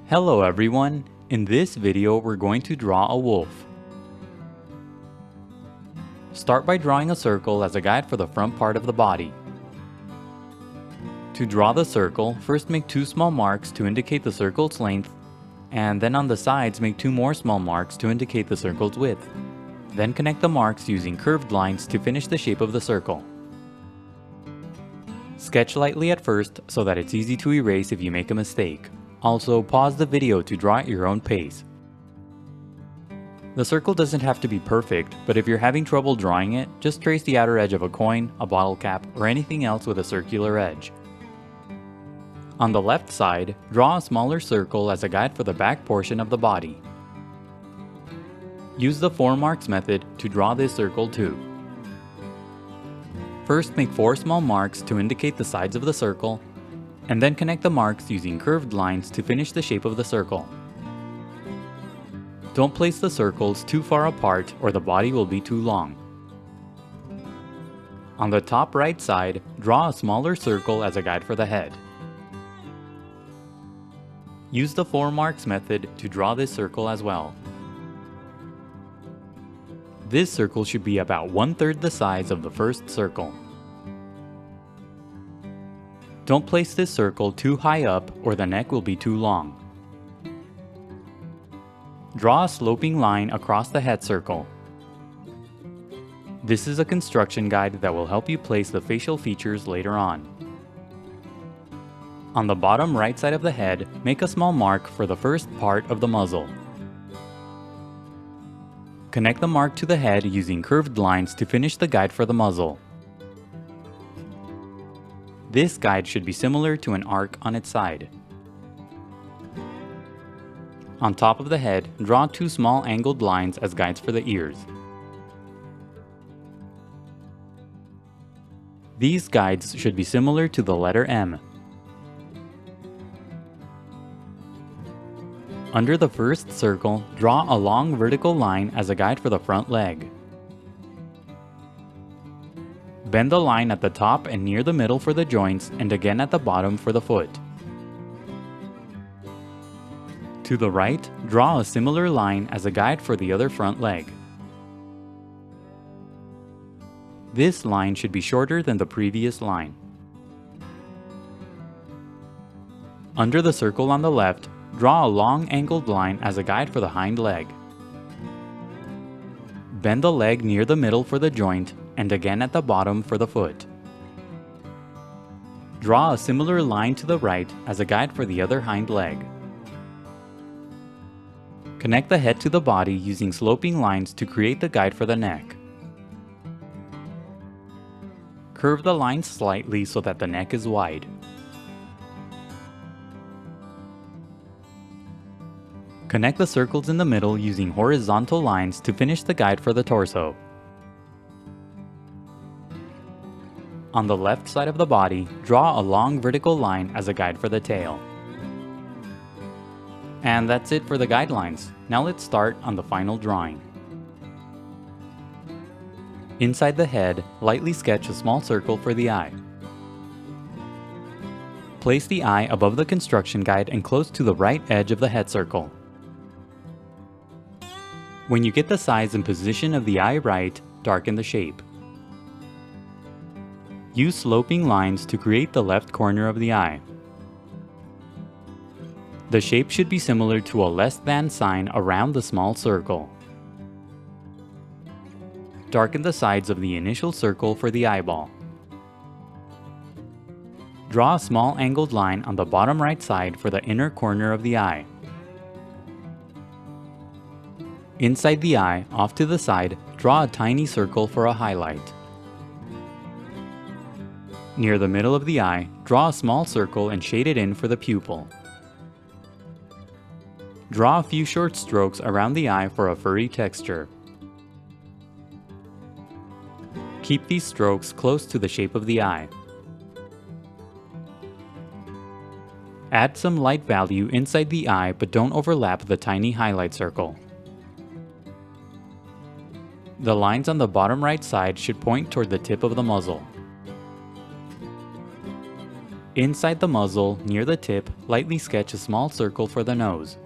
Hello everyone! In this video we're going to draw a wolf. Start by drawing a circle as a guide for the front part of the body. To draw the circle, first make two small marks to indicate the circle's length, and then on the sides make two more small marks to indicate the circle's width. Then connect the marks using curved lines to finish the shape of the circle. Sketch lightly at first so that it's easy to erase if you make a mistake. Also, pause the video to draw at your own pace. The circle doesn't have to be perfect, but if you're having trouble drawing it, just trace the outer edge of a coin, a bottle cap, or anything else with a circular edge. On the left side, draw a smaller circle as a guide for the back portion of the body. Use the 4 marks method to draw this circle too. First, make 4 small marks to indicate the sides of the circle, and then connect the marks using curved lines to finish the shape of the circle. Don't place the circles too far apart or the body will be too long. On the top right side, draw a smaller circle as a guide for the head. Use the 4 marks method to draw this circle as well. This circle should be about 1/3 the size of the first circle. Don't place this circle too high up or the neck will be too long. Draw a sloping line across the head circle. This is a construction guide that will help you place the facial features later on. On the bottom right side of the head, make a small mark for the first part of the muzzle. Connect the mark to the head using curved lines to finish the guide for the muzzle. This guide should be similar to an arc on its side. On top of the head, draw 2 small angled lines as guides for the ears. These guides should be similar to the letter M. Under the first circle, draw a long vertical line as a guide for the front leg. Bend the line at the top and near the middle for the joints and again at the bottom for the foot. To the right, draw a similar line as a guide for the other front leg. This line should be shorter than the previous line. Under the circle on the left, draw a long angled line as a guide for the hind leg. Bend the leg near the middle for the joint and again at the bottom for the foot. Draw a similar line to the right as a guide for the other hind leg. Connect the head to the body using sloping lines to create the guide for the neck. Curve the lines slightly so that the neck is wide. Connect the circles in the middle using horizontal lines to finish the guide for the torso. On the left side of the body, draw a long vertical line as a guide for the tail. And that's it for the guidelines. Now let's start on the final drawing. Inside the head, lightly sketch a small circle for the eye. Place the eye above the construction guide and close to the right edge of the head circle. When you get the size and position of the eye right, darken the shape. Use sloping lines to create the left corner of the eye. The shape should be similar to a less than sign around the small circle. Darken the sides of the initial circle for the eyeball. Draw a small angled line on the bottom right side for the inner corner of the eye. Inside the eye, off to the side, draw a tiny circle for a highlight. Near the middle of the eye, draw a small circle and shade it in for the pupil. Draw a few short strokes around the eye for a furry texture. Keep these strokes close to the shape of the eye. Add some light value inside the eye but don't overlap the tiny highlight circle. The lines on the bottom right side should point toward the tip of the muzzle. Inside the muzzle, near the tip, lightly sketch a small circle for the nose.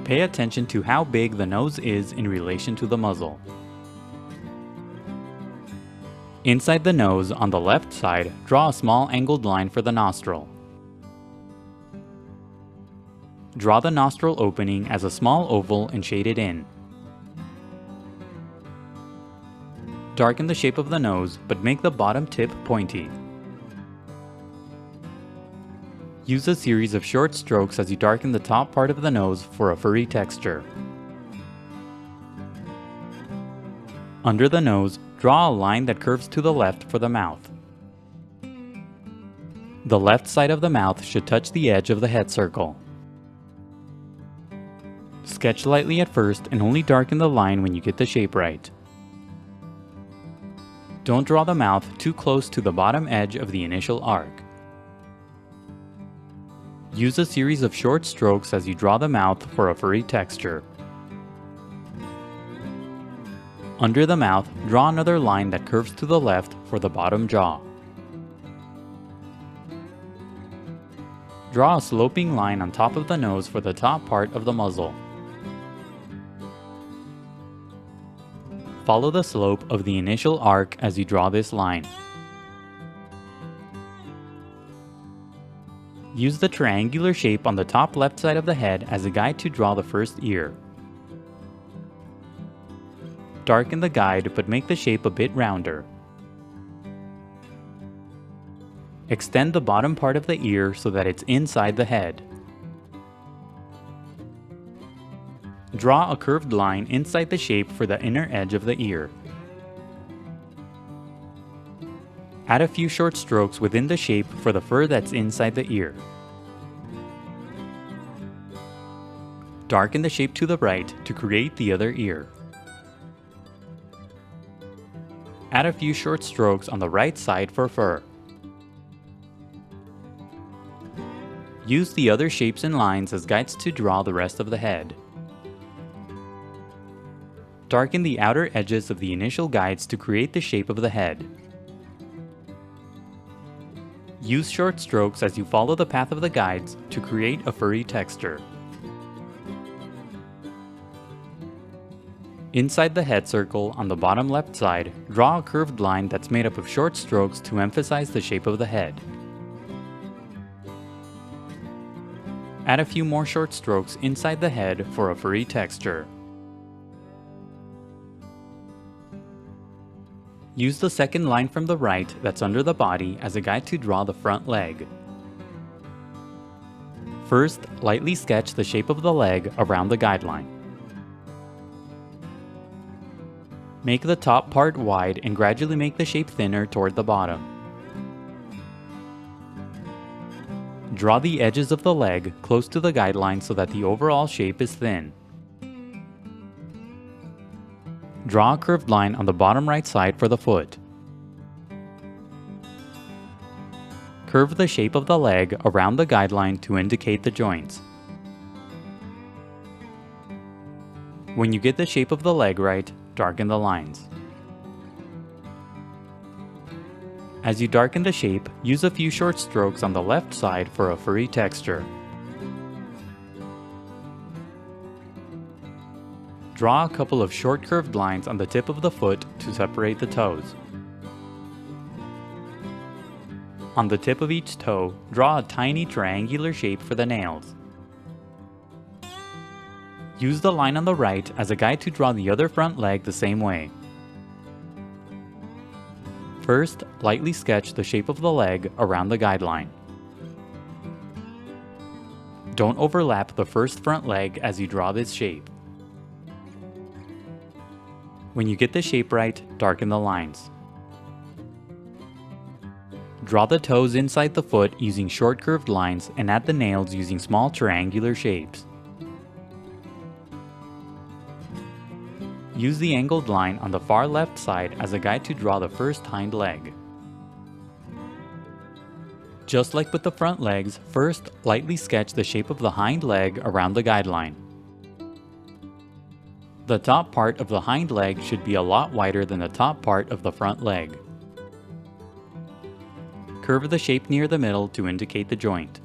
Pay attention to how big the nose is in relation to the muzzle. Inside the nose, on the left side, draw a small angled line for the nostril. Draw the nostril opening as a small oval and shade it in. Darken the shape of the nose, but make the bottom tip pointy. Use a series of short strokes as you darken the top part of the nose for a furry texture. Under the nose, draw a line that curves to the left for the mouth. The left side of the mouth should touch the edge of the head circle. Sketch lightly at first and only darken the line when you get the shape right. Don't draw the mouth too close to the bottom edge of the initial arc. Use a series of short strokes as you draw the mouth for a furry texture. Under the mouth, draw another line that curves to the left for the bottom jaw. Draw a sloping line on top of the nose for the top part of the muzzle. Follow the slope of the initial arc as you draw this line. Use the triangular shape on the top left side of the head as a guide to draw the first ear. Darken the guide but make the shape a bit rounder. Extend the bottom part of the ear so that it's inside the head. Draw a curved line inside the shape for the inner edge of the ear. Add a few short strokes within the shape for the fur that's inside the ear. Darken the shape to the right to create the other ear. Add a few short strokes on the right side for fur. Use the other shapes and lines as guides to draw the rest of the head. Darken the outer edges of the initial guides to create the shape of the head. Use short strokes as you follow the path of the guides to create a furry texture. Inside the head circle, on the bottom left side, draw a curved line that's made up of short strokes to emphasize the shape of the head. Add a few more short strokes inside the head for a furry texture. Use the second line from the right that's under the body as a guide to draw the front leg. First, lightly sketch the shape of the leg around the guideline. Make the top part wide and gradually make the shape thinner toward the bottom. Draw the edges of the leg close to the guideline so that the overall shape is thin. Draw a curved line on the bottom right side for the foot. Curve the shape of the leg around the guideline to indicate the joints. When you get the shape of the leg right, darken the lines. As you darken the shape, use a few short strokes on the left side for a furry texture. Draw a couple of short curved lines on the tip of the foot to separate the toes. On the tip of each toe, draw a tiny triangular shape for the nails. Use the line on the right as a guide to draw the other front leg the same way. First, lightly sketch the shape of the leg around the guideline. Don't overlap the first front leg as you draw this shape. When you get the shape right, darken the lines. Draw the toes inside the foot using short curved lines and add the nails using small triangular shapes. Use the angled line on the far left side as a guide to draw the first hind leg. Just like with the front legs, first lightly sketch the shape of the hind leg around the guideline. The top part of the hind leg should be a lot wider than the top part of the front leg. curve the shape near the middle to indicate the joint.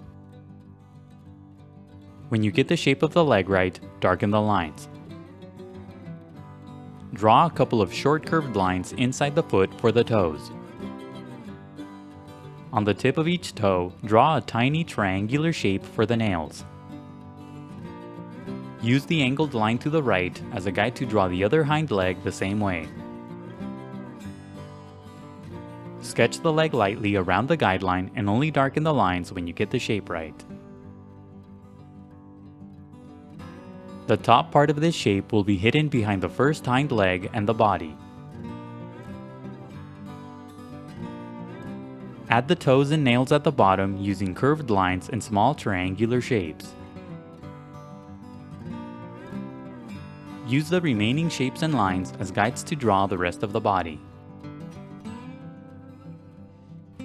When you get the shape of the leg right, darken the lines. Draw a couple of short curved lines inside the foot for the toes. On the tip of each toe, draw a tiny triangular shape for the nails. Use the angled line to the right as a guide to draw the other hind leg the same way. Sketch the leg lightly around the guideline and only darken the lines when you get the shape right. The top part of this shape will be hidden behind the first hind leg and the body. Add the toes and nails at the bottom using curved lines and small triangular shapes. Use the remaining shapes and lines as guides to draw the rest of the body.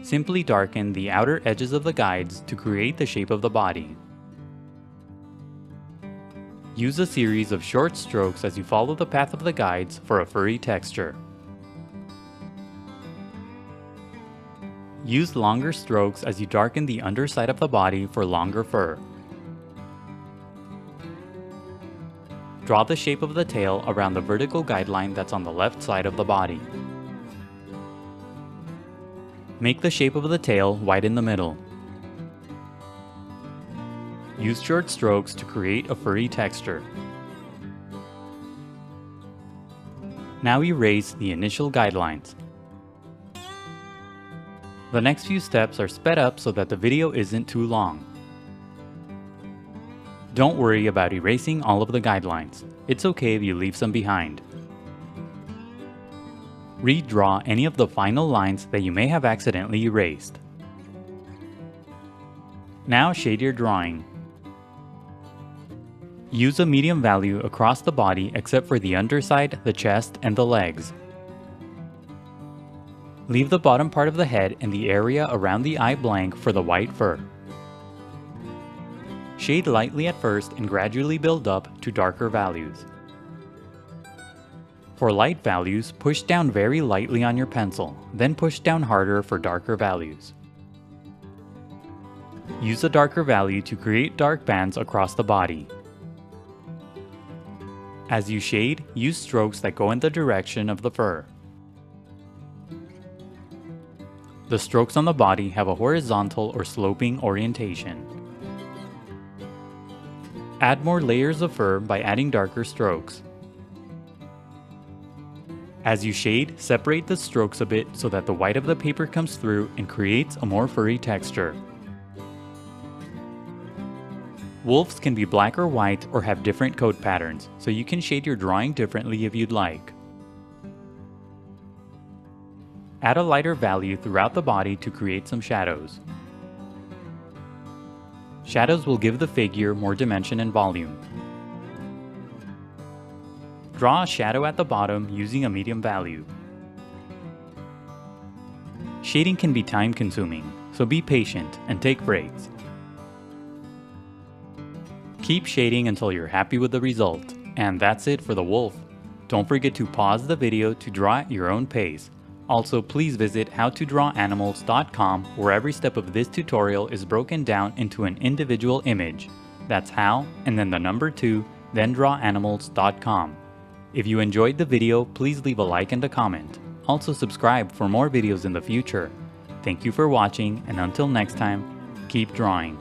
Simply darken the outer edges of the guides to create the shape of the body. Use a series of short strokes as you follow the path of the guides for a furry texture. Use longer strokes as you darken the underside of the body for longer fur. Draw the shape of the tail around the vertical guideline that's on the left side of the body. Make the shape of the tail wide in the middle. Use short strokes to create a furry texture. Now erase the initial guidelines. The next few steps are sped up so that the video isn't too long. Don't worry about erasing all of the guidelines. It's okay if you leave some behind. Redraw any of the final lines that you may have accidentally erased. Now shade your drawing. Use a medium value across the body except for the underside, the chest, and the legs. Leave the bottom part of the head and the area around the eye blank for the white fur. Shade lightly at first and gradually build up to darker values. For light values, push down very lightly on your pencil, then push down harder for darker values. Use a darker value to create dark bands across the body. As you shade, use strokes that go in the direction of the fur. The strokes on the body have a horizontal or sloping orientation. Add more layers of fur by adding darker strokes. As you shade, separate the strokes a bit so that the white of the paper comes through and creates a more furry texture. Wolves can be black or white or have different coat patterns, so you can shade your drawing differently if you'd like. Add a lighter value throughout the body to create some shadows. Shadows will give the figure more dimension and volume. Draw a shadow at the bottom using a medium value. Shading can be time-consuming, so be patient and take breaks. Keep shading until you're happy with the result. And that's it for the wolf. Don't forget to pause the video to draw at your own pace. Also, please visit howtodrawanimals.com where every step of this tutorial is broken down into an individual image. That's how, and then the number 2, then drawanimals.com. If you enjoyed the video, please leave a like and a comment. Also subscribe for more videos in the future. Thank you for watching, and until next time, keep drawing.